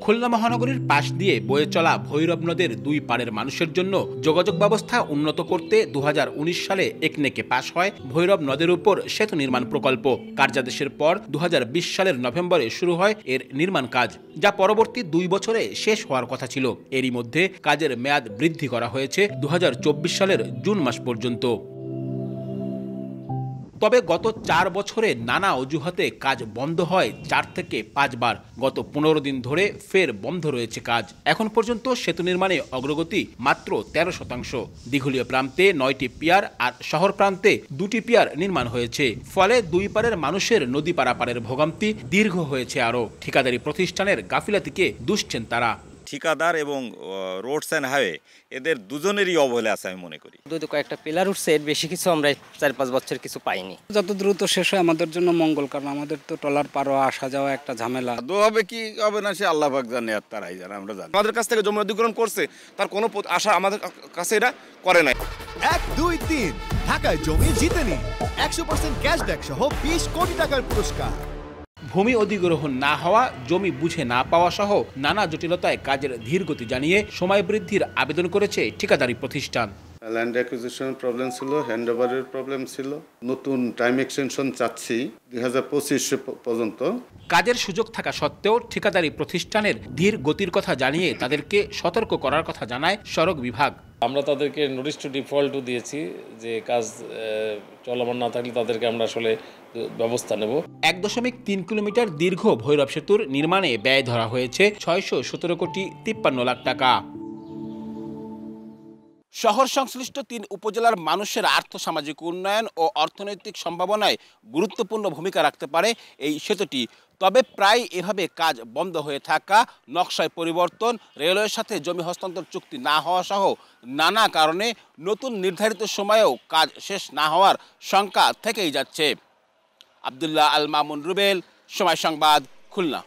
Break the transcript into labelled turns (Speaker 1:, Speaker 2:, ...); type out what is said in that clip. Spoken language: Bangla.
Speaker 1: খুলনা মহানগরীর পাশ দিয়ে বয়ে চলা ভৈরব নদের দুই পাড়ের মানুষের জন্য যোগাযোগ ব্যবস্থা উন্নত করতে 2019 সালে একনেকে পাশ হয় ভৈরব নদের উপর সেতু নির্মাণ প্রকল্প। কার্যাদেশের পর 2020 সালের নভেম্বরে শুরু হয় এর নির্মাণ কাজ, যা পরবর্তী 2 বছরে শেষ হওয়ার কথা ছিল। এরই মধ্যে কাজের মেয়াদ বৃদ্ধি করা হয়েছে 2024 সালের জুন মাস পর্যন্ত। তবে গত 4 বছরে নানা অজুহাতে কাজ বন্ধ হয় 4 থেকে 5 বার। গত 15 দিন ধরে ফের বন্ধ রয়েছে কাজ। এখন পর্যন্ত সেতু নির্মাণে অগ্রগতি মাত্র 13%। দিঘুলিয়া প্রান্তে 9টি পিয়ার আর শহর প্রান্তে 2টি পিয়ার নির্মাণ হয়েছে। ফলে দুই পারের মানুষের নদী পারাপারের ভোগান্তি দীর্ঘ হয়েছে আরও। ঠিকাদারি প্রতিষ্ঠানের গাফিলাতিকে দুষছেন তারা।
Speaker 2: ঠিকাদার এবং রোডস অ্যান্ড হাইওয়ে এদের দুজনেরই অবহেলা আছে আমি মনে করি।
Speaker 3: দুটো কয়েকটা পিলার উঠছে, এর বেশি কিছু আমরা 4-5 বছর কিছু পাইনি।
Speaker 4: যত দ্রুত শেষ হয় আমাদের জন্য মঙ্গল, কারণ আমাদের তো ট্রলার পারোয়া আসা যাওয়া একটা ঝামেলা।
Speaker 5: হবে কি হবে না সে আল্লাহ পাক জানে, আর তারাই জানে, আমরা জানি। আমাদের কাছ থেকে জমি অধিগ্রহণ করছে, তার কোনো আশা আমাদের কাছে এটা করে নাই।
Speaker 6: 1, 2, 3 ঢাকায় জমি জিতে নিন 100% ক্যাশব্যাক সহ 20 কোটি টাকার পুরস্কার।
Speaker 1: ভূমি অধিগ্রহণ না হওয়া, জমি বুঝে না পাওয়া সহ নানা জটিলতায় কাজের ধীরগতি জানিয়ে সময় বৃদ্ধির আবেদন করেছে ঠিকাদারি প্রতিষ্ঠান।
Speaker 7: ল্যান্ড অ্যাকুইজিশনের প্রবলেম ছিল, হ্যান্ডওভারের প্রবলেম ছিল। নতুন টাইম এক্সটেনশন চাচ্ছি 2025 পর্যন্ত।
Speaker 1: কাজের সুযোগ থাকা সত্ত্বেও ঠিকাদারি প্রতিষ্ঠানের ধীর গতির কথা জানিয়ে তাদেরকে সতর্ক করার কথা জানায় সড়ক বিভাগ।
Speaker 8: আমরা তাদেরকে নোটিশ টু ডিফল্টও দিয়েছি যে কাজ চলমান না থাকলে তাদেরকে আমরা আসলে ব্যবস্থা নেব।
Speaker 1: 1.3 কিলোমিটার দীর্ঘ ভৈরব সেতুর নির্মাণে ব্যয় ধরা হয়েছে 617 কোটি 53 লাখ টাকা। শহর সংশ্লিষ্ট 3 উপজেলার মানুষের আর্থসামাজিক উন্নয়ন ও অর্থনৈতিক সম্ভাবনায় গুরুত্বপূর্ণ ভূমিকা রাখতে পারে এই সেতুটি। তবে প্রায় এভাবে কাজ বন্ধ হয়ে থাকা, নকশায় পরিবর্তন, রেলওয়ের সাথে জমি হস্তান্তর চুক্তি না হওয়া সহ নানা কারণে নতুন নির্ধারিত সময়েও কাজ শেষ না হওয়ার শঙ্কা থেকেই যাচ্ছে। আব্দুল্লাহ আল মামুন রুবেল, সময় সংবাদ, খুলনা।